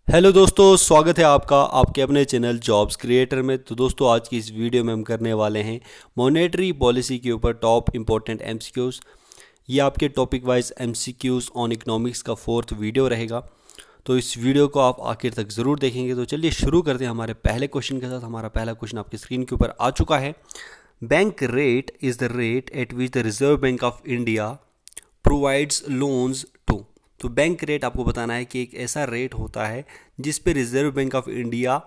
Hello दोस्तों, स्वागत है आपका आपके अपने चैनल जॉब्स क्रिएटर में। तो दोस्तों, आज की इस वीडियो में हम करने वाले हैं मॉनेटरी पॉलिसी के ऊपर टॉप इंपॉर्टेंट एमसीक्यूज़। ये आपके topic wise MCQs on economics का फोर्थ वीडियो रहेगा। तो इस वीडियो को आप आखिर तक ज़रूर देखेंगे। तो चलिए शुरू करते हैं हमारे पहले क्वेश्चन के साथ। हमारा पहला क्वेश्चन आपकी स्क्रीन के ऊपर आ चुका है। Bank rate is the rate at which the reserve bank of India provides loans to. तो बैंक रेट आपको बताना है कि एक ऐसा रेट होता है जिस पे reserve bank of India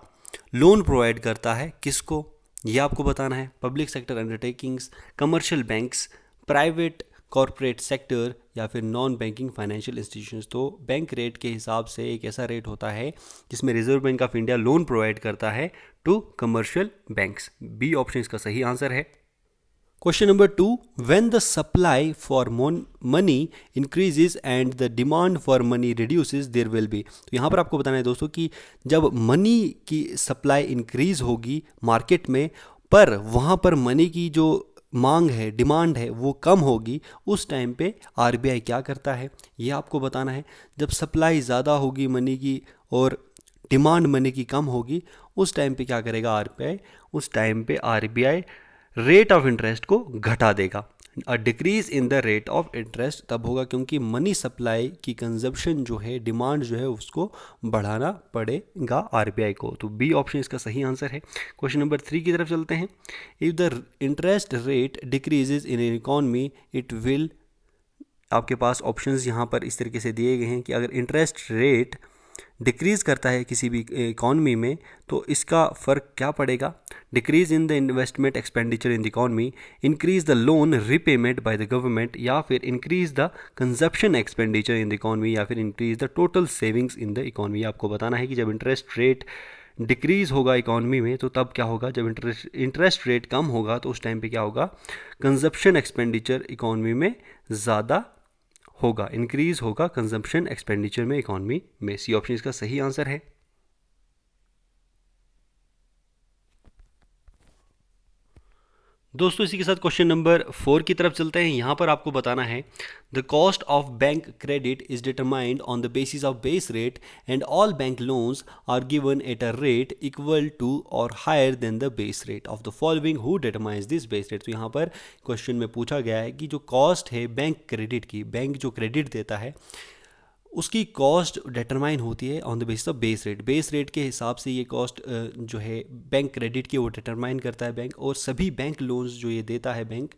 loan provide करता है। किसको, ये आपको बताना है। Public sector undertakings, commercial banks, private corporate sector या फिर नॉन बैंकिंग फाइनेंशियल इंस्टीट्यूशंस। तो बैंक रेट के हिसाब से एक ऐसा रेट होता है जिसमें reserve bank of India loan provide करता है to commercial banks. B option इसका सही आंसर है। Question number 2, when the supply for money increases and the demand for money reduces there will be. तो यहाँ पर आपको बताना है दोस्तों कि जब मनी की सप्लाई इंक्रीज होगी मार्केट में, पर वहाँ पर मनी की जो मांग है, डिमांड है, वो कम होगी, उस टाइम पे आरबीआई क्या करता है, ये आपको बताना है। जब सप्लाई ज़्यादा होगी मनी की और डिमांड मनी की कम होगी, उस टाइम पे क्या करेगा आरबीआई? उस टाइम पे आरबीआई रेट ऑफ इंटरेस्ट को घटा देगा। A decrease in the rate of interest तब होगा क्योंकि मनी सप्लाई की कंजप्शन जो है, डिमांड जो है, उसको बढ़ाना पड़ेगा आरबीआई को। तो बी ऑप्शन इसका सही आंसर है। क्वेश्चन नंबर 3 की तरफ चलते हैं। If the interest rate decreases in an economy it will, आपके पास ऑप्शंस यहाँ पर इस तरीके से दिए गए हैं कि अगर इंटरेस्ट रेट डिक्रीज़ करता है किसी भी इकॉनमी में तो इसका फ़र्क क्या पड़ेगा? Decrease in the investment expenditure in the economy, increase the loan repayment by the government, या फिर increase the consumption expenditure in the economy, या फिर increase the total savings in the economy. आपको बताना है कि जब इंटरेस्ट रेट डिक्रीज़ होगा इकॉनमी में तो तब क्या होगा? जब इंटरेस्ट रेट कम होगा तो उस टाइम पे क्या होगा? कंजप्शन एक्सपेंडिचर इकॉनमी में ज़्यादा होगा, इंक्रीज होगा कंजम्पशन एक्सपेंडिचर में इकॉनमी में। सी ऑप्शन इसका सही आंसर है। दोस्तों, इसी के साथ क्वेश्चन नंबर 4 की तरफ चलते हैं। यहाँ पर आपको बताना है the cost of bank credit is determined on the basis of base rate and all bank loans are given at a rate equal to or higher than the base rate of the following, who determines this base rate. तो यहाँ पर question में पूछा गया है कि जो cost है बैंक क्रेडिट की, बैंक जो क्रेडिट देता है उसकी कॉस्ट डिटरमाइन होती है on the basis of base rate. Base rate के हिसाब से ये कॉस्ट जो है बैंक क्रेडिट की वो डिटरमाइन करता है बैंक, और सभी बैंक लोन्स जो ये देता है बैंक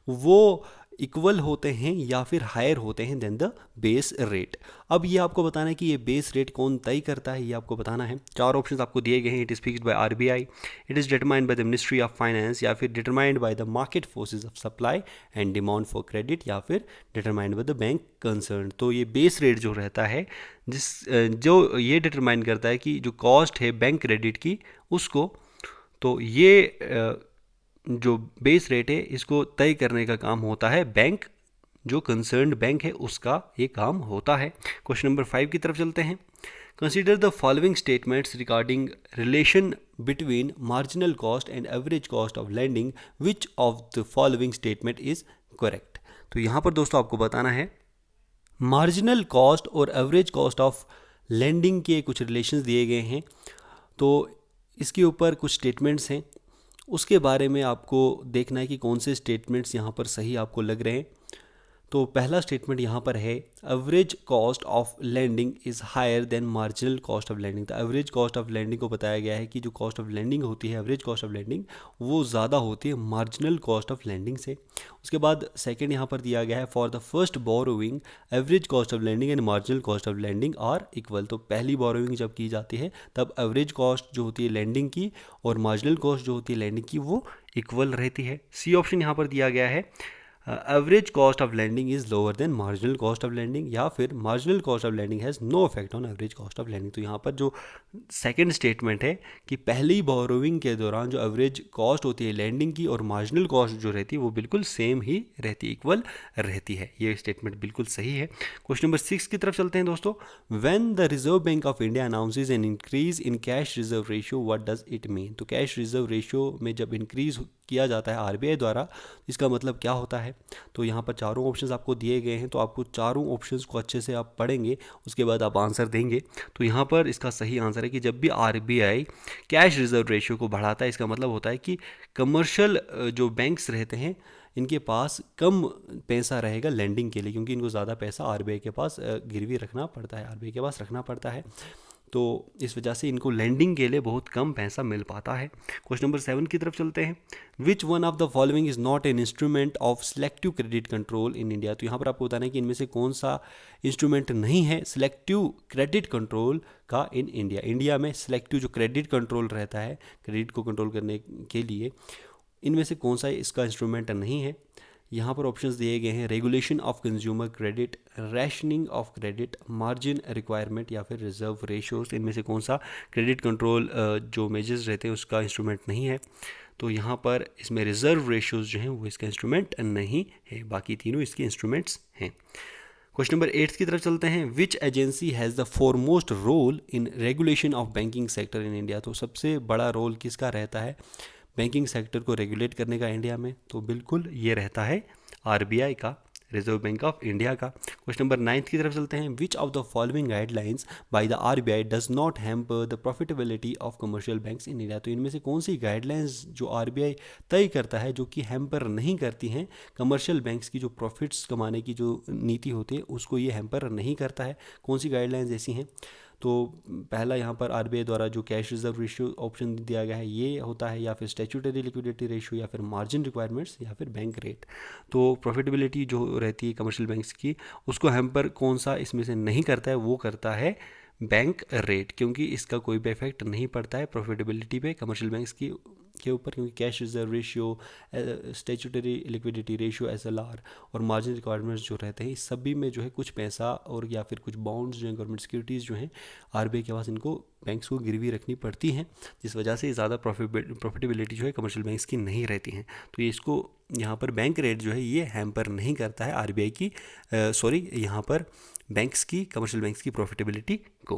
वो इक्वल होते हैं या फिर हायर होते हैं देन द बेस रेट। अब ये आपको बताना है कि ये बेस रेट कौन तय करता है, ये आपको बताना है। 4 ऑप्शंस आपको दिए गए हैं। It is fixed by RBI, it is determined by the ministry of finance, या फिर determined by the market forces of supply and demand for credit, या फिर determined by the bank concern. तो ये बेस रेट जो रहता है जो ये डिटरमाइन करता है कि जो कॉस्ट है बैंक क्रेडिट की उसको, तो ये जो बेस रेट है इसको तय करने का काम होता है बैंक, जो कंसर्न्ड बैंक है उसका ये काम होता है। क्वेश्चन नंबर 5 की तरफ चलते हैं। Consider the following statements regarding relation between marginal cost and average cost of landing, which of the following statement is correct. तो यहाँ पर दोस्तों आपको बताना है मार्जिनल कॉस्ट और एवरेज कॉस्ट ऑफ लैंडिंग के कुछ रिलेशंस दिए गए हैं। तो इसके ऊपर कुछ स्टेटमेंट्स हैं, उसके बारे में आपको देखना है कि कौन से स्टेटमेंट्स यहाँ पर सही आपको लग रहे हैं। तो पहला स्टेटमेंट यहाँ पर है average cost of landing is higher than marginal cost of landing. तो एवरेज कॉस्ट ऑफ लैंडिंग को बताया गया है कि जो कॉस्ट ऑफ लैंडिंग होती है, एवरेज कॉस्ट ऑफ लैंडिंग, वो ज़्यादा होती है मार्जिनल कॉस्ट ऑफ लैंडिंग से। उसके बाद सेकंड यहाँ पर दिया गया है for the first borrowing average cost of landing and marginal cost of landing are equal. तो पहली बोरोइंग जब की जाती है तब एवरेज कॉस्ट जो होती है लैंडिंग की और मार्जिनल कॉस्ट जो होती है लैंडिंग की वो इक्वल रहती है। सी ऑप्शन यहाँ पर दिया गया है average cost of landing is lower than marginal cost of landing, या फिर marginal cost of landing has no effect on average cost of landing. तो यहाँ पर जो सेकंड स्टेटमेंट है कि पहली बोरोइंग के दौरान जो एवरेज कॉस्ट होती है लैंडिंग की और मार्जिनल कॉस्ट जो रहती है वो बिल्कुल सेम ही रहती है, इक्वल रहती है। ये स्टेटमेंट बिल्कुल सही है। क्वेश्चन नंबर 6 की तरफ चलते हैं दोस्तों। When the reserve bank of India announces an increase in cash reserve ratio, what does it mean. तो कैश रिजर्व रेशियो में जब इंक्रीज किया जाता है आरबीआई द्वारा, इसका मतलब क्या होता है। तो यहाँ पर चारों ऑप्शंस आपको दिए गए हैं, तो आपको चारों ऑप्शंस को अच्छे से आप पढ़ेंगे, उसके बाद आप आंसर देंगे। तो यहाँ पर इसका सही आंसर है कि जब भी आरबीआई कैश रिजर्व रेशियो को बढ़ाता है, इसका मतलब होता है कि कमर्शियल जो बैंक्स रहते हैं इनके पास कम पैसा रहेगा लेंडिंग के लिए, क्योंकि इनको ज़्यादा पैसा आरबीआई के पास गिरवी रखना पड़ता है, आरबीआई के पास रखना पड़ता है। तो इस वजह से इनको लैंडिंग के लिए बहुत कम पैसा मिल पाता है। क्वेश्चन नंबर 7 की तरफ चलते हैं। Which one of the following is not an instrument of selective credit control in India. तो यहाँ पर आपको बताना है कि इनमें से कौन सा इंस्ट्रूमेंट नहीं है सिलेक्टिव क्रेडिट कंट्रोल का इन इंडिया। इंडिया में सिलेक्टिव जो क्रेडिट कंट्रोल रहता है, क्रेडिट को कंट्रोल करने के लिए, इनमें से कौन सा इसका इंस्ट्रूमेंट नहीं है। यहाँ पर ऑप्शंस दिए गए हैं, regulation of consumer credit, rationing of credit, margin requirement या फिर रिजर्व रेशियोज। इनमें से कौन सा क्रेडिट कंट्रोल जो मेजर्स रहते हैं उसका इंस्ट्रूमेंट नहीं है। तो यहाँ पर इसमें रिजर्व रेशियोज जो हैं वो इसका इंस्ट्रूमेंट नहीं है, बाकी तीनों इसके इंस्ट्रूमेंट्स हैं। क्वेश्चन नंबर 8 की तरफ चलते हैं। Which agency has the foremost role in regulation of banking sector in India. तो सबसे बड़ा रोल किसका रहता है बैंकिंग सेक्टर को रेगुलेट करने का इंडिया में। तो बिल्कुल ये रहता है आरबीआई का, रिजर्व बैंक ऑफ इंडिया का। क्वेश्चन नंबर 9 की तरफ चलते हैं। Which of the following guidelines by the RBI does not hamper the profitability of commercial banks in India. तो इनमें से कौन सी गाइडलाइंस जो आरबीआई तय करता है जो कि हैम्पर नहीं करती हैं कमर्शियल बैंक्स की जो प्रॉफिट्स कमाने की जो नीति होती है उसको ये हैम्पर नहीं करता है। कौन सी गाइडलाइंस ऐसी हैं। तो पहला यहाँ पर आरबीआई द्वारा जो कैश रिजर्व रेशियो ऑप्शन दिया गया है ये होता है, या फिर स्टैट्यूटरी लिक्विडिटी रेशियो, या फिर मार्जिन रिक्वायरमेंट्स, या फिर बैंक रेट। तो प्रॉफिटेबिलिटी जो रहती है कमर्शियल बैंक्स की उसको हैम्पर कौन सा इसमें से नहीं करता है, वो करता है बैंक रेट, क्योंकि इसका कोई भी इफेक्ट नहीं पड़ता है प्रॉफिटेबिलिटी पे कमर्शियल बैंक्स की के ऊपर, क्योंकि cash reserve ratio, statutory liquidity ratio, SLR और मार्जिन रिक्वायरमेंट्स जो रहते हैं इस सभी में जो है कुछ पैसा और या फिर कुछ बॉन्ड्स जो हैं गवर्नमेंट सिक्योरिटीज़ जो हैं आरबीआई के पास इनको बैंक्स को गिरवी रखनी पड़ती हैं, जिस वजह से ज़्यादा प्रॉफिटेबिलिटी जो है कमर्शियल बैंक्स की नहीं रहती हैं। तो ये इसको यहाँ पर बैंक रेट जो है ये हैम्पर नहीं करता है आरबीआई की यहाँ पर बैंक्स की, कमर्शियल बैंक्स की प्रॉफिटेबिलिटी को।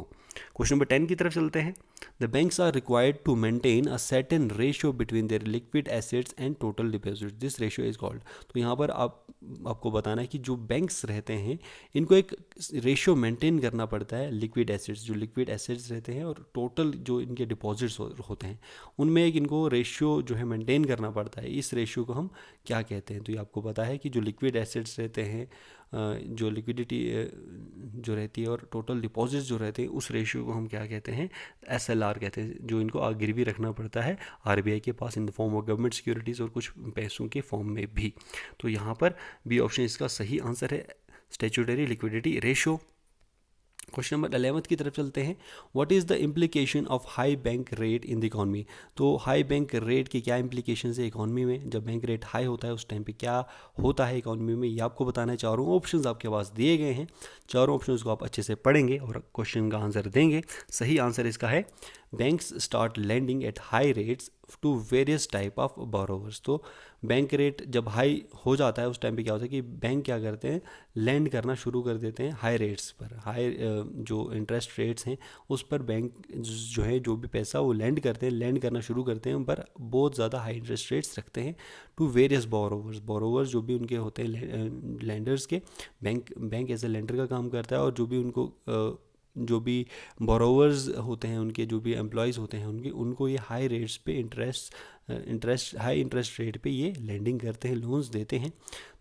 क्वेश्चन नंबर 10 की तरफ चलते हैं। The banks are required to maintain a certain ratio between their liquid assets and total deposit, this ratio is called. तो यहाँ पर आपको बताना है कि जो बैंक्स रहते हैं इनको एक रेशियो मेंटेन करना पड़ता है लिक्विड एसेट्स, जो लिक्विड एसेट्स रहते हैं और टोटल जो इनके डिपॉजिट्स होते हैं उनमें एक इनको रेशियो जो है मेंटेन करना पड़ता है। इस रेशियो को हम क्या कहते हैं। तो ये आपको पता है कि जो लिक्विड एसेट्स रहते हैं, जो लिक्विडिटी जो रहती है और टोटल डिपॉजिट्स जो रहते हैं उस रेशियो को हम क्या कहते हैं, एसएलआर कहते हैं, जो इनको गिरवी रखना पड़ता है आरबीआई के पास in the form of government securities और कुछ पैसों के फॉर्म में भी। तो यहाँ पर बी ऑप्शन इसका सही आंसर है, statutory liquidity ratio. Question number 11 की तरफ चलते हैं। What is the implication of high bank rate in the economy. तो हाई बैंक रेट की क्या इम्प्लीकेशन है इकॉनमी में, जब बैंक रेट हाई होता है उस टाइम पे क्या होता है इकॉनमी में, ये आपको बताना है। चारों ऑप्शंस आपके पास दिए गए हैं, चारों ऑप्शंस को आप अच्छे से पढ़ेंगे और क्वेश्चन का आंसर देंगे। सही आंसर इसका है banks start landing at high rates to various type of borrowers. तो बैंक रेट जब हाई हो जाता है उस टाइम पे क्या होता है कि बैंक क्या करते हैं, लैंड करना शुरू कर देते हैं हाई रेट्स पर, हाई जो इंटरेस्ट रेट्स हैं उस पर बैंक जो है जो भी पैसा वो लैंड करते हैं, लैंड करना शुरू करते हैं, उन पर बहुत ज़्यादा हाई इंटरेस्ट रेट्स रखते हैं टू वेरियस बोरोवर्स जो भी उनके होते हैं लैंडर्स के। बैंक एज ए लेंडर का काम करता है और जो भी उनको जो भी बोरोवर्स होते हैं उनके जो भी एम्प्लॉयज़ होते हैं उनको ये हाई रेट्स पे हाई इंटरेस्ट रेट पे ये लैंडिंग करते हैं, लोन्स देते हैं।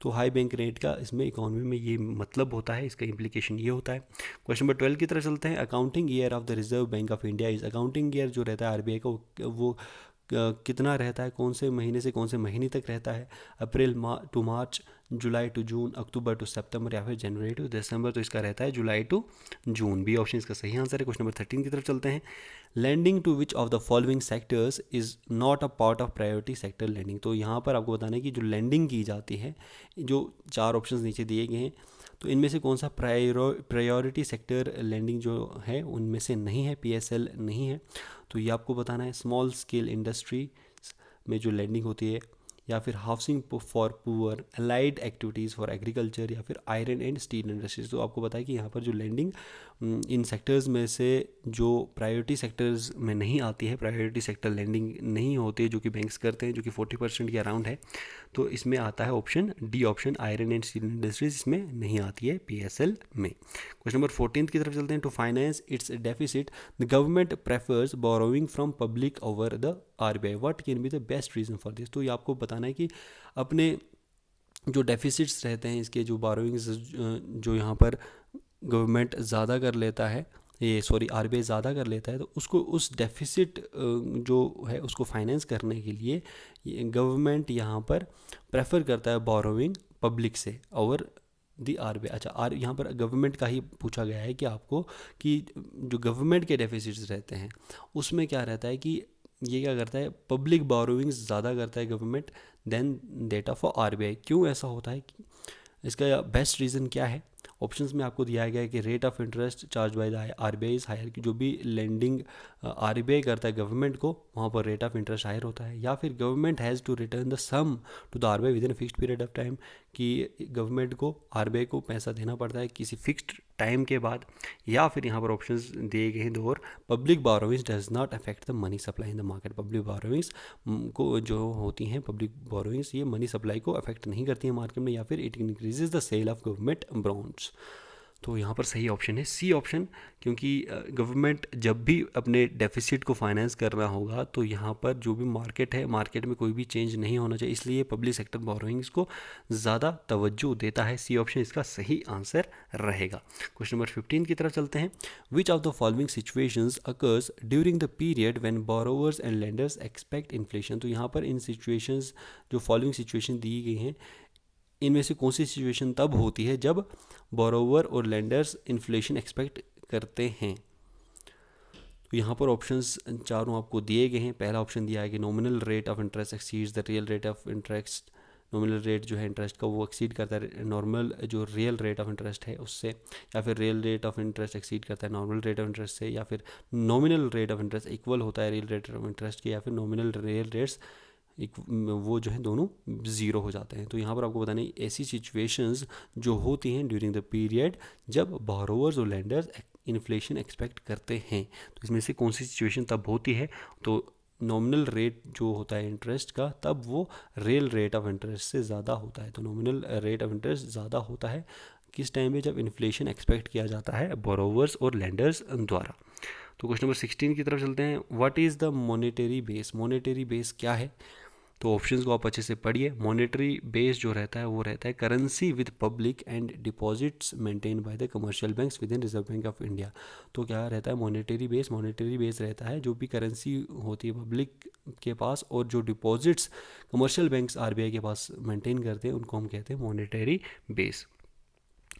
तो हाई बैंक रेट का इसमें इकोनॉमी में ये मतलब होता है, इसका इम्प्लीकेशन ये होता है। क्वेश्चन नंबर 12 की तरफ चलते हैं। Accounting year of the reserve bank of India is, accounting year जो रहता है आरबीआई का वो कितना रहता है, कौन से महीने से कौन से महीने तक रहता है, April to March, July to June, October to सितंबर या फिर जनवरी टू दिसंबर। तो इसका रहता है July to June, B option इसका सही आंसर है। क्वेश्चन नंबर 13 की तरफ चलते हैं। Landing to which of the following sectors is not a part of priority sector landing. तो यहाँ पर आपको बताना है कि जो लैंडिंग की जाती है, जो चार ऑप्शंस नीचे दिए गए हैं, तो इनमें से कौन सा प्रायोरिटी सेक्टर लैंडिंग जो है उनमें से नहीं है, पीएसएल नहीं है। तो ये आपको बताना है। स्मॉल स्केल इंडस्ट्री में जो लैंडिंग होती है, या फिर housing for poor, allied activities for agriculture, या फिर आयरन एंड स्टील इंडस्ट्रीज। तो आपको पता है कि यहाँ पर जो लैंडिंग इन सेक्टर्स में से जो प्रायोरिटी सेक्टर्स में नहीं आती है, प्रायोरिटी सेक्टर लैंडिंग नहीं होती है जो कि बैंक्स करते हैं, जो कि 40% के अराउंड है। तो इसमें आता है option D, option iron and steel industries, इसमें नहीं आती है PSL में। क्वेश्चन नंबर 14 की तरफ चलते हैं। To finance its deficit the government prefers borrowing from public over the RBI, what can be the best reason for this. तो ये आपको बताना है कि अपने जो डेफिसिट्स रहते हैं, इसके जो बोरोइंग्स जो यहाँ पर गवर्नमेंट ज़्यादा कर लेता है, ये सॉरी RBI ज़्यादा कर लेता है, तो उसको उस डेफिसिट जो है उसको फाइनेंस करने के लिए गवर्नमेंट यहाँ पर प्रेफर करता है बोरोइंग पब्लिक से ओवर दी RBI। अच्छा, यहाँ पर गवर्नमेंट का ही पूछा गया है कि आपको कि जो गवर्नमेंट के डेफिसिट्स रहते हैं उसमें क्या रहता है कि ये क्या करता है, पब्लिक बोरोइंग्स ज़्यादा करता है government than data for RBI। क्यों ऐसा होता है, इसका बेस्ट रीज़न क्या है? ऑप्शंस में आपको दिया गया है कि rate of interest charge by the RBI is higher, कि जो भी लेंडिंग RBI करता है गवर्नमेंट को वहाँ पर रेट ऑफ इंटरेस्ट हायर होता है। या फिर government has to return the sum to the RBI within fixed period of time, कि गवर्नमेंट को RBI को पैसा देना पड़ता है किसी फिक्स्ड टाइम के बाद। या फिर यहाँ पर ऑप्शंस दिए गए हैं दो और, public borrowings does not affect the money supply in the market. Public borrowings को जो होती हैं पब्लिक बोरोइंग्स, ये मनी सप्लाई को अफेक्ट नहीं करती है मार्केट में। या फिर it increases the sale of government bonds. तो यहाँ पर सही ऑप्शन है सी ऑप्शन, क्योंकि गवर्नमेंट जब भी अपने डेफिसिट को फाइनेंस कर रहा होगा तो यहाँ पर जो भी मार्केट है, मार्केट में कोई भी चेंज नहीं होना चाहिए, इसलिए पब्लिक सेक्टर बोरोइंग्स को ज़्यादा तवज्जो देता है। सी ऑप्शन इसका सही आंसर रहेगा। क्वेश्चन नंबर 15 की तरफ चलते हैं। Which of the following situations occurs during the period when borrowers and lenders expect inflation. तो यहाँ पर इन सिचुएशंस, जो फॉलोइंग सिचुएशन दी गई हैं, इनमें से कौन सी सिचुएशन तब होती है जब बोरोवर और लेंडर्स इन्फ्लेशन एक्सपेक्ट करते हैं। तो यहाँ पर ऑप्शंस चारों आपको दिए गए हैं। पहला ऑप्शन दिया है कि nominal rate of interest exceeds the real rate of interest. Nominal rate जो है इंटरेस्ट का वो एक्सीड करता है नॉर्मल जो रियल रेट ऑफ इंटरेस्ट है उससे। या फिर real rate of interest exceed करता है नॉर्मल रेट ऑफ इंटरेस्ट से। या फिर nominal rate of interest equal होता है रियल रेट ऑफ इंटरेस्ट के। या फिर नॉमिनल रियल रेट्स वो जो है दोनों ज़ीरो हो जाते हैं। तो यहाँ पर आपको बताना है ऐसी सिचुएशंस जो होती हैं ड्यूरिंग द पीरियड जब बोरोवर्स और लेंडर्स इन्फ्लेशन एक्सपेक्ट करते हैं। तो इसमें से कौन सी सिचुएशन तब होती है? तो नॉमिनल रेट जो होता है इंटरेस्ट का, तब वो रियल रेट ऑफ इंटरेस्ट से ज़्यादा होता है। तो नॉमिनल रेट ऑफ इंटरेस्ट ज़्यादा होता है किस टाइम पे? जब इन्फ्लेशन एक्सपेक्ट किया जाता है बोरोवर्स और लेंडर्स द्वारा। तो क्वेश्चन नंबर 16 की तरफ चलते हैं। What is the monetary base? Monetary base क्या है? तो ऑप्शंस को आप अच्छे से पढ़िए। मॉनेटरी बेस जो रहता है वो रहता है currency with public and deposits maintain by the commercial banks with in reserve bank of India. तो क्या रहता है मॉनेटरी बेस? मॉनेटरी बेस रहता है जो भी करेंसी होती है पब्लिक के पास और जो डिपॉजिट्स कमर्शियल बैंक्स RBI के पास मेंटेन करते हैं उनको हम कहते हैं मॉनेटरी बेस।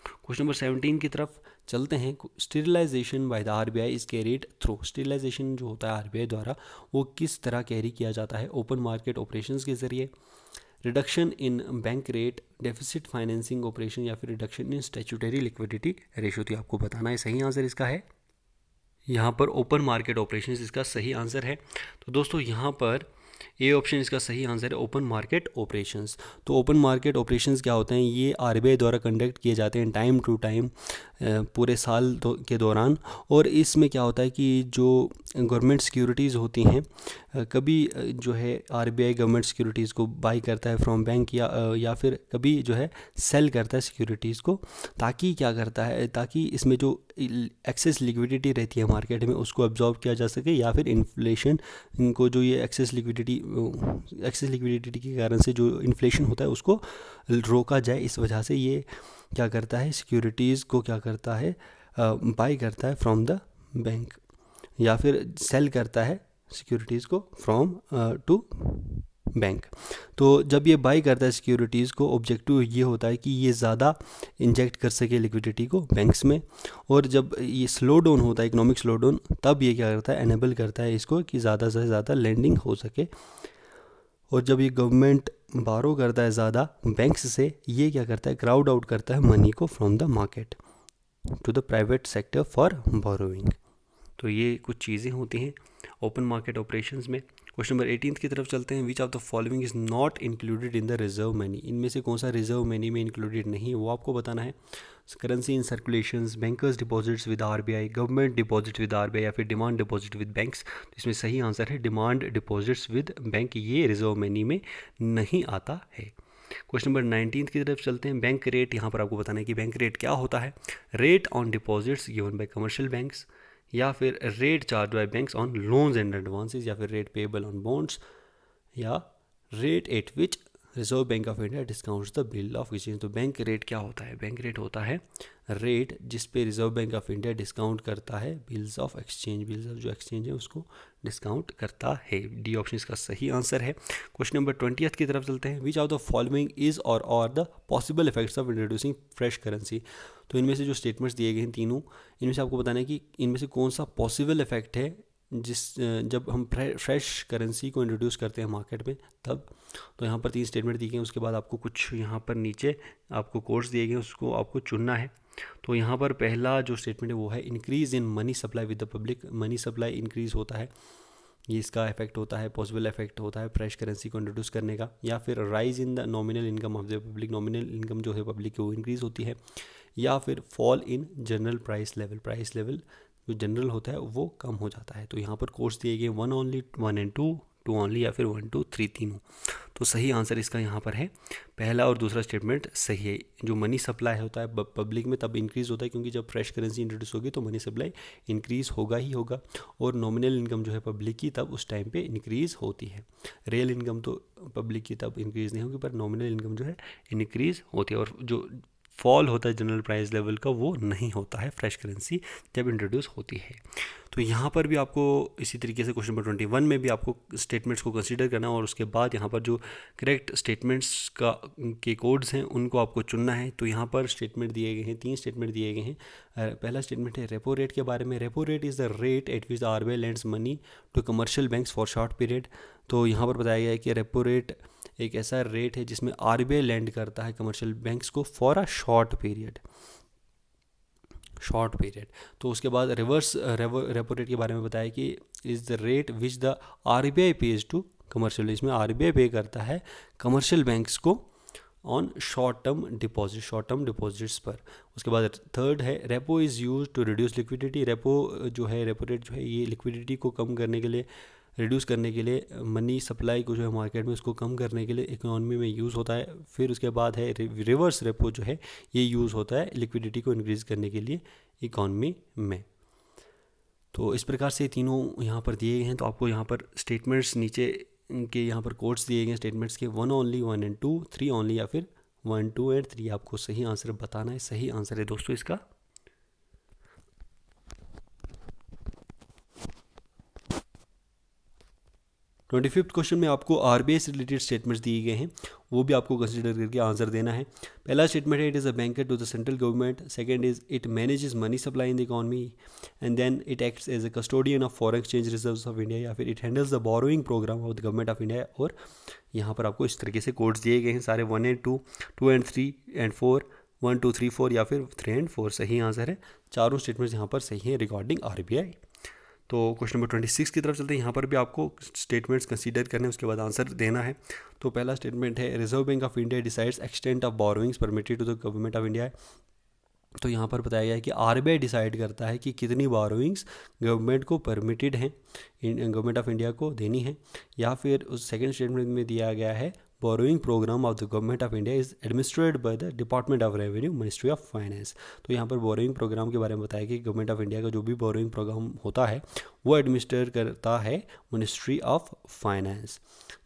क्वेश्चन नंबर 17 की तरफ चलते हैं। Sterilization by the RBI is carried through. Sterilization जो होता है RBI द्वारा वो किस तरह कैरी किया जाता है? ओपन मार्केट ऑपरेशंस के जरिए, reduction in bank rate, deficit financing operation, या फिर reduction in statutory liquidity ratio. तो आपको बताना है सही आंसर इसका है यहाँ पर ओपन मार्केट ऑपरेशंस इसका सही आंसर है। तो दोस्तों यहाँ पर ए ऑप्शन इसका सही आंसर है ओपन मार्केट ऑपरेशंस। तो ओपन मार्केट ऑपरेशंस क्या होते हैं? ये RBI द्वारा कंडक्ट किए जाते हैं टाइम टू टाइम पूरे साल के दौरान। और इसमें क्या होता है कि जो गवर्नमेंट सिक्योरिटीज़ होती हैं, कभी जो है RBI गवर्नमेंट सिक्योरिटीज़ को बाई करता है फ्रॉम बैंक, या फिर कभी जो है सेल करता है सिक्योरिटीज़ को, ताकि क्या करता है, ताकि इसमें जो एक्सेस लिक्विडिटी रहती है मार्केट में उसको अब्जॉर्ब किया जा सके, या फिर इन्फ्लेशन को जो ये एक्सेस लिक्विडिटी के कारण से जो इन्फ्लेशन होता है उसको रोका जाए। इस वजह से ये क्या करता है, सिक्योरिटीज़ को क्या करता है, बाई करता है फ्रॉम द बैंक, या फिर सेल करता है सिक्योरिटीज़ को फ्रॉम टू बैंक। तो जब ये बाई करता है सिक्योरिटीज़ को, ऑब्जेक्टिव ये होता है कि ये ज़्यादा इंजेक्ट कर सके लिक्विडिटी को बैंक्स में। और जब ये स्लो डाउन होता है, इकोनॉमिक स्लो डाउन, तब ये क्या करता है, एनेबल करता है इसको कि ज़्यादा से ज़्यादा लेंडिंग हो सके। और जब ये गवर्नमेंट बारो करता है ज़्यादा बैंक्स से, ये क्या करता है, क्राउड आउट करता है मनी को from the market to the private sector for borrowing. तो ये कुछ चीज़ें होती हैं ओपन मार्केट ऑपरेशंस में। क्वेश्चन नंबर 18 की तरफ चलते हैं। Which of the following is not included in the reserve money, इनमें से कौन सा रिजर्व मनी में इंक्लूडेड नहीं है वो आपको बताना है। Currency in circulations, bankers deposits with RBI, government deposit with RBI या फिर डिमांड डिपॉजिट विद बैंक्स। तो इसमें सही आंसर है डिमांड डिपॉजिट्स विद बैंक, ये रिजर्व मनी में नहीं आता है। क्वेश्चन नंबर 19 की तरफ चलते हैं। बैंक रेट, यहाँ पर आपको बताना है कि बैंक रेट क्या होता है। Rate on deposits given by commercial banks, या फिर rate charge by banks on loans and advances, या फिर रेट पेबल ऑन बॉन्ड्स, या rate at which reserve bank of India discounts the bill of exchange. तो bank rate क्या होता है? Bank rate होता है रेट जिस पे reserve bank of India discount करता है bills of exchange, bills of जो एक्सचेंज है उसको डिस्काउंट करता है। डी ऑप्शन इसका सही आंसर है। क्वेश्चन नंबर 20 की तरफ चलते हैं। Which of the following is are the possible effects of introducing fresh currency. तो इनमें से जो स्टेटमेंट्स दिए गए हैं तीनों, इनमें से आपको बताना है कि इनमें से कौन सा पॉसिबल इफेक्ट है जब हम फ्रेश करेंसी को इंट्रोड्यूस करते हैं मार्केट में तब। तो यहाँ पर 3 स्टेटमेंट दिए गए हैं, उसके बाद आपको कुछ यहाँ पर नीचे आपको कोड्स दिए गए, उसको आपको चुनना है। तो यहाँ पर पहला जो स्टेटमेंट है वो है increase in money supply with the public. Money supply increase होता है, ये इसका इफेक्ट होता है, पॉसिबल इफेक्ट होता है फ्रेश करेंसी को इंट्रोड्यूस करने का। या फिर rise in the nominal income of the public, nominal income जो है पब्लिक की वो इंक्रीज़ होती है। या फिर fall in general price level, price level जो जनरल होता है वो कम हो जाता है। तो यहाँ पर कोर्स दिए गए 1 ओनली, 1 एंड 2, 2 ओनली, या फिर 1 2 3 तीनों। तो सही आंसर इसका यहाँ पर है पहला और दूसरा स्टेटमेंट सही है। जो मनी सप्लाई होता है पब्लिक में तब इंक्रीज़ होता है, क्योंकि जब फ्रेश करेंसी इंट्रोड्यूस होगी तो मनी सप्लाई इंक्रीज़ होगा ही होगा। और नॉमिनल इनकम जो है पब्लिक की तब उस टाइम पे इंक्रीज़ होती है। रियल इनकम तो पब्लिक की तब इंक्रीज़ नहीं होगी, पर नॉमिनल इनकम जो है इंक्रीज़ होती है। और जो फॉल होता है जनरल प्राइस लेवल का वो नहीं होता है फ्रेश करेंसी जब इंट्रोड्यूस होती है। तो यहाँ पर भी आपको इसी तरीके से क्वेश्चन नंबर 21 में भी आपको स्टेटमेंट्स को कंसीडर करना है, और उसके बाद यहाँ पर जो करेक्ट स्टेटमेंट्स के कोड्स हैं उनको आपको चुनना है। तो यहाँ पर स्टेटमेंट दिए गए हैं, 3 स्टेटमेंट दिए गए हैं। पहला स्टेटमेंट है रेपो रेट के बारे में। Repo rate is the rate at which RBI lends money to commercial banks for short period. तो यहाँ पर बताया गया है कि रेपो रेट एक ऐसा रेट है जिसमें आरबीआई लैंड करता है कमर्शियल बैंक्स को for a short period, short period. तो उसके बाद रिवर्स रेपो रेट के बारे में बताया कि is the rate which the RBI pays to commercial, इसमें आरबीआई पे करता है कमर्शियल बैंक्स को ऑन शॉर्ट टर्म डिपॉजिट्स पर। उसके बाद थर्ड है repo is use to reduce liquidity. Repo जो है, रेपो रेट जो है ये लिक्विडिटी को कम करने के लिए, रिड्यूस करने के लिए, मनी सप्लाई को जो है मार्केट में उसको कम करने के लिए इकोनॉमी में यूज़ होता है। फिर उसके बाद है रिवर्स रेपो जो है ये यूज़ होता है लिक्विडिटी को इंक्रीज़ करने के लिए इकोनॉमी में। तो इस प्रकार से तीनों यहाँ पर दिए गए हैं। तो आपको यहाँ पर स्टेटमेंट्स नीचे के यहाँ पर कोड्स दिए गए हैं स्टेटमेंट्स के, 1 ओनली, 1 एंड 2, 3 ओनली, या फिर 1 2 एंड 3। आपको सही आंसर बताना है। सही आंसर है दोस्तों इसका 25th क्वेश्चन में आपको आरबीआई से रिलेटेड स्टेटमेंट्स दिए गए हैं, वो भी आपको कंसीडर करके आंसर देना है। पहला स्टेटमेंट है it is a banker to the central government. Second is it manages money supply in the economy, and then it acts as a custodian of foreign exchange reserves of India, या फिर it handles the borrowing programme of the government of India. और यहाँ पर आपको इस तरीके से codes दिए गए हैं सारे 1 एंड 2, 2 एंड 3 एंड 4, 1 2 3 4, या फिर 3 एंड 4। सही आंसर है, चारों स्टेटमेंट्स यहाँ पर सही हैं रिगार्डिंग आरबीआई। तो क्वेश्चन नंबर 26 की तरफ चलते हैं। यहाँ पर भी आपको स्टेटमेंट्स कंसीडर करने, उसके बाद आंसर देना है। तो पहला स्टेटमेंट है reserve bank of India decides extent of borrowings permitted to the government of India. तो यहाँ पर बताया गया है कि आरबीआई डिसाइड करता है कि कितनी बोरोइंग्स गवर्नमेंट को परमिटेड हैं, गवर्नमेंट ऑफ इंडिया को देनी है। या फिर उस सेकेंड स्टेटमेंट में दिया गया है borrowing programme of the government of India is administrated by the department of revenue, ministry of finance. तो यहाँ पर बोरोइंग प्रोग्राम के बारे में बताया कि गवर्नमेंट ऑफ इंडिया का जो भी बोरोइंग प्रोग्राम होता है वो एडमिनिस्ट्रेट करता है मिनिस्ट्री ऑफ फाइनेंस।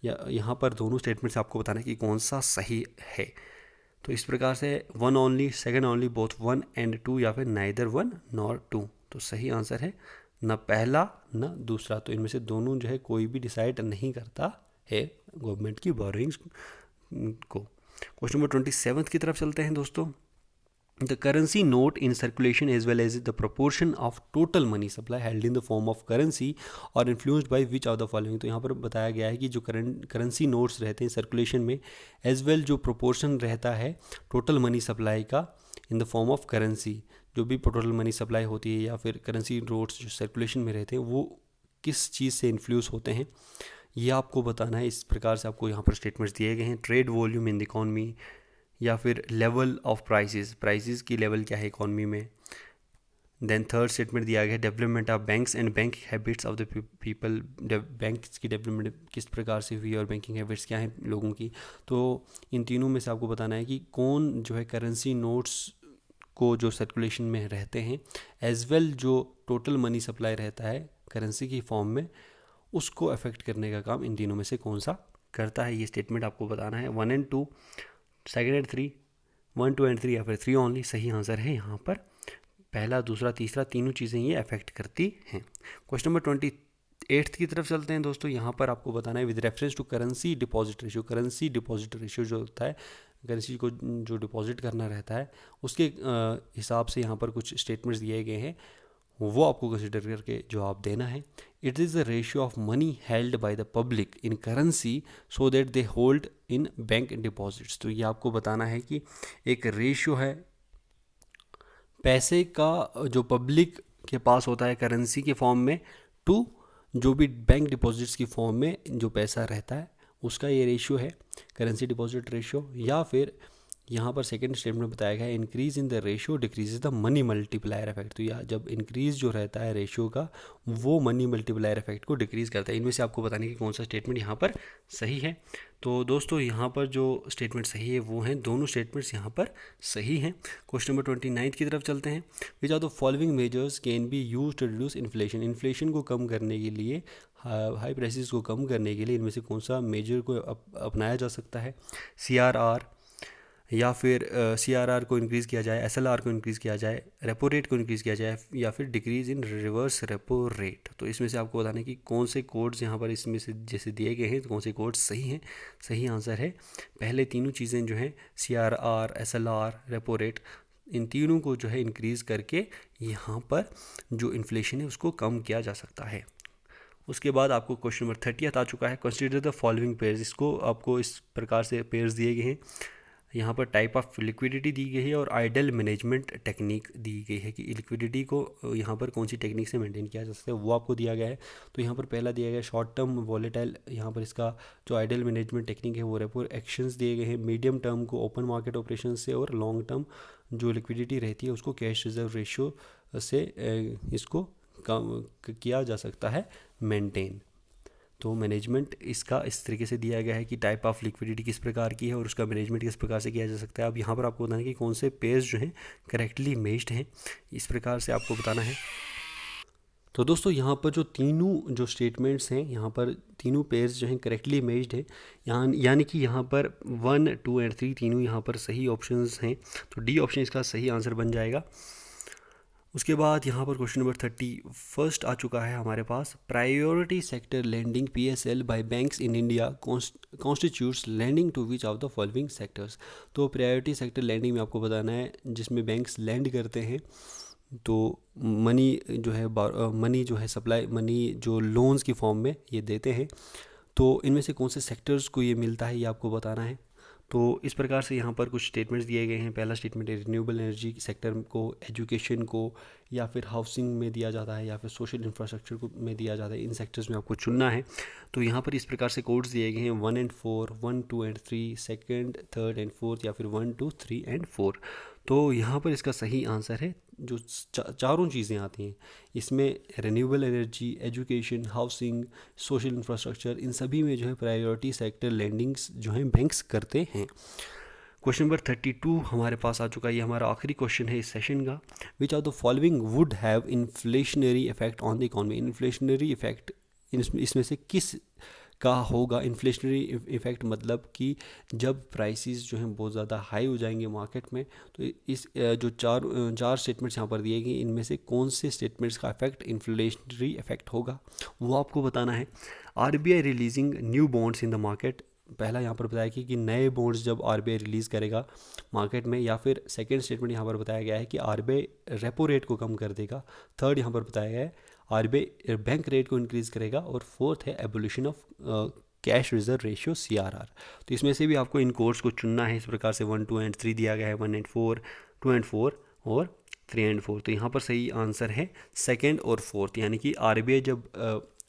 यहाँ पर दोनों स्टेटमेंट्स आपको बताना है कि कौन सा सही है। तो इस प्रकार से 1 ओनली, 2 ओनली, बोथ 1 एंड 2, या फिर नाइदर 1 नॉर 2। तो सही आंसर है न पहला न दूसरा। तो इनमें से दोनों जो है कोई भी डिसाइड नहीं करता है गवर्नमेंट की बोरोइंग्स को। क्वेश्चन नंबर 27 की तरफ चलते हैं दोस्तों। The currency note in circulation as well as the proportion of total money supply held in the form of currency are influenced by which of the following। तो यहाँ पर बताया गया है कि जो करेंसी नोट्स रहते हैं सर्कुलेशन में, एज वेल जो प्रोपोर्शन रहता है टोटल मनी सप्लाई का इन द फॉर्म ऑफ करेंसी, जो भी टोटल मनी सप्लाई होती है या फिर करेंसी नोट्स जो सर्कुलेशन में रहते हैं वो किस चीज़ से इन्फ्लुएंस होते हैं, ये आपको बताना है। इस प्रकार से आपको यहाँ पर स्टेटमेंट्स दिए गए हैं। Trade volume in the economy, या फिर लेवल ऑफ प्राइसेस की लेवल क्या है इकॉनमी में। देन थर्ड स्टेटमेंट दिया गया है development of banks and bank habits of the people, banks की डेवलपमेंट किस प्रकार से हुई और बैंकिंग हैबिट्स क्या हैं लोगों की। तो इन तीनों में से आपको बताना है कि कौन जो है करेंसी नोट्स को जो सर्कुलेशन में रहते हैं, एज वेल जो टोटल मनी सप्लाई रहता है करेंसी की फॉर्म में, उसको अफेक्ट करने का काम इन तीनों में से कौन सा करता है। ये स्टेटमेंट आपको बताना है। 1 and 2, सेकेंड एंड 3, 1, 2 and 3 या फिर 3 ओनली सही आंसर है यहाँ पर। पहला, दूसरा, तीसरा, तीनों चीज़ें ये अफेक्ट करती हैं। क्वेश्चन नंबर 28 की तरफ चलते हैं दोस्तों। यहाँ पर आपको बताना है with reference to currency deposit ratio. Currency deposit ratio जो होता है, करेंसी को जो डिपॉजिट करना रहता है उसके हिसाब से यहाँ पर कुछ स्टेटमेंट्स दिए गए हैं, वो आपको कंसिडर करके जवाब देना है। It is the ratio of money held by the public in currency so that they hold in bank deposits. तो ये आपको बताना है कि एक रेशियो है पैसे का जो पब्लिक के पास होता है करेंसी के फॉर्म में, टू जो भी बैंक डिपॉजिट्स की फॉर्म में जो पैसा रहता है उसका ये रेशियो है, करेंसी डिपॉजिट रेशियो। या फिर यहाँ पर सेकंड स्टेटमेंट में बताया गया है increase in the ratio decrease the money multiplier effect. तो या जब इंक्रीज जो रहता है रेशियो का, वो मनी मल्टीप्लायर इफेक्ट को डिक्रीज करता है। इनमें से आपको बताने की कौन सा स्टेटमेंट यहाँ पर सही है। तो दोस्तों यहाँ पर जो स्टेटमेंट सही है वो हैं, दोनों स्टेटमेंट्स यहाँ पर सही हैं। क्वेश्चन नंबर 29 की तरफ चलते हैं। Which are the following measures can be use to reduce inflation. Inflation को कम करने के लिए, हाई प्राइसेस को कम करने के लिए इनमें से कौन सा मेजर को अपनाया जा सकता है। CRR, या फिर CRR को इंक्रीज़ किया जाए, SLR को इंक्रीज़ किया जाए, रेपो रेट को इंक्रीज़ किया जाए, या फिर डिक्रीज़ इन रिवर्स रेपो रेट। तो इसमें से आपको बताना है कि कौन से कोड्स यहाँ पर इसमें से जैसे दिए गए हैं तो कौन से कोड्स सही हैं। सही आंसर है पहले तीनों चीज़ें जो हैं CRR, SLR, रेपो रेट, इन तीनों को जो है इंक्रीज़ करके यहाँ पर जो इन्फ्लेशन है उसको कम किया जा सकता है। उसके बाद आपको क्वेश्चन नंबर 30 आ चुका है। Consider the following pairs. इसको आपको इस प्रकार से पेयर्स दिए गए हैं। यहाँ पर टाइप ऑफ लिक्विडिटी दी गई है और आइडल मैनेजमेंट टेक्निक दी गई है कि लिक्विडिटी को यहाँ पर कौन सी टेक्निक से मेंटेन किया जा सकता है, वो आपको दिया गया है। तो यहाँ पर पहला दिया गया शॉर्ट टर्म वॉलेटाइल, यहाँ पर इसका जो आइडल मैनेजमेंट टेक्निक है वो रेपो एक्शंस दिए गए हैं। मीडियम टर्म को ओपन मार्केट ऑपरेशन से, और लॉन्ग टर्म जो लिक्विडिटी रहती है उसको कैश रिजर्व रेशियो से इसको कम किया जा सकता है मेंटेन। तो मैनेजमेंट इसका इस तरीके से दिया गया है कि टाइप ऑफ लिक्विडिटी किस प्रकार की है और उसका मैनेजमेंट किस प्रकार से किया जा सकता है। अब यहाँ पर आपको बताना है कि कौन से पेयर्स जो हैं करेक्टली मैच्ड हैं, इस प्रकार से आपको बताना है। तो दोस्तों यहाँ पर जो तीनों जो स्टेटमेंट्स हैं, यहाँ पर तीनों पेयर्स जो हैं करेक्टली मैच्ड हैं। यहाँ यानी कि यहाँ पर 1, 2 and 3 तीनों यहाँ पर सही ऑप्शंस हैं। तो डी ऑप्शन इसका सही आंसर बन जाएगा। उसके बाद यहाँ पर क्वेश्चन नंबर 31 आ चुका है हमारे पास। Priority sector lending PSL by banks in India constitutes lending to which of the following sectors. तो प्रायोरिटी सेक्टर लैंडिंग में आपको बताना है जिसमें बैंक्स लैंड करते हैं, तो मनी जो है सप्लाई मनी जो लोन्स की फॉर्म में ये देते हैं। तो इनमें से कौन से सेक्टर्स को ये मिलता है ये आपको बताना है। तो इस प्रकार से यहाँ पर कुछ स्टेटमेंट्स दिए गए हैं। पहला स्टेटमेंट है रिन्यूएबल एनर्जी सेक्टर को, एजुकेशन को, या फिर हाउसिंग में दिया जाता है, या फिर सोशल इंफ्रास्ट्रक्चर को में दिया जाता है। इन सेक्टर्स में आपको चुनना है। तो यहाँ पर इस प्रकार से कोड्स दिए गए हैं 1 and 4, 1, 2 and 3, second, third and fourth, या फिर 1, 2, 3 and 4। तो यहाँ पर इसका सही आंसर है जो चारों चीज़ें आती हैं इसमें, renewable energy, education, housing, social infrastructure, इन सभी में जो है प्रायोरिटी सेक्टर लैंडिंग्स जो हैं बैंक्स करते हैं। क्वेश्चन नंबर 32 हमारे पास आ चुका है। ये हमारा आखिरी क्वेश्चन है इस सेशन का। Which are the following would have inflationary effect on the economy. Inflationary effect इसमें से किस का होगा। इन्फ्लेशनरी इफेक्ट मतलब कि जब प्राइसेस जो हैं बहुत ज़्यादा हाई हो जाएंगे मार्केट में, तो इस जो चार स्टेटमेंट्स यहाँ पर दिए गए, इनमें से कौन से स्टेटमेंट्स का इफेक्ट इन्फ्लेशनरी इफेक्ट होगा वो आपको बताना है। RBI releasing new bonds in the market. पहला यहाँ पर बताया कि नए बॉन्ड्स जब RBI रिलीज़ करेगा मार्केट में, या फिर सेकेंड स्टेटमेंट यहाँ पर बताया गया है कि RBI रेपो रेट को कम कर देगा। थर्ड यहाँ पर बताया गया है RBI बैंक रेट को इंक्रीज़ करेगा, और फोर्थ है abolition of cash reserve ratio CRR। तो इसमें से भी आपको इन कोड्स को चुनना है। इस प्रकार से 1, 2 and 3 दिया गया है, 1 and 4, 2 and 4 और 3 and 4। तो यहाँ पर सही आंसर है सेकेंड और फोर्थ, यानी कि RBI जब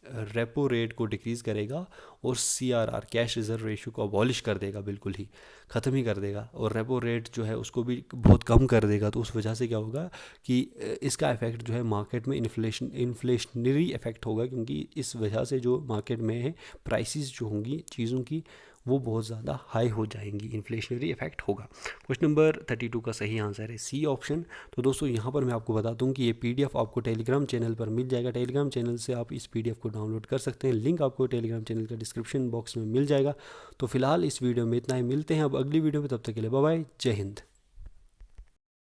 रेपो रेट को डिक्रीज़ करेगा और CRR कैश रिजर्व रेशियो को अबॉलिश कर देगा, बिल्कुल ही ख़त्म ही कर देगा, और रेपो रेट जो है उसको भी बहुत कम कर देगा। तो उस वजह से क्या होगा कि इसका इफ़ेक्ट जो है मार्केट में इन्फ्लेशनरी इफ़ेक्ट होगा, क्योंकि इस वजह से जो मार्केट में प्राइसेस जो होंगी चीज़ों की वो बहुत ज़्यादा हाई हो जाएंगी, इन्फ्लेशनरी इफेक्ट होगा। क्वेश्चन नंबर 32 का सही आंसर है सी ऑप्शन। तो दोस्तों यहाँ पर मैं आपको बता दूँ कि ये PDF आपको टेलीग्राम चैनल पर मिल जाएगा। टेलीग्राम चैनल से आप इस PDF को डाउनलोड कर सकते हैं, लिंक आपको टेलीग्राम चैनल का डिस्क्रिप्शन बॉक्स में मिल जाएगा। तो फिलहाल इस वीडियो में इतना ही, मिलते हैं अब अगली वीडियो में, तब तक के लिए बाय बाय, जय हिंद।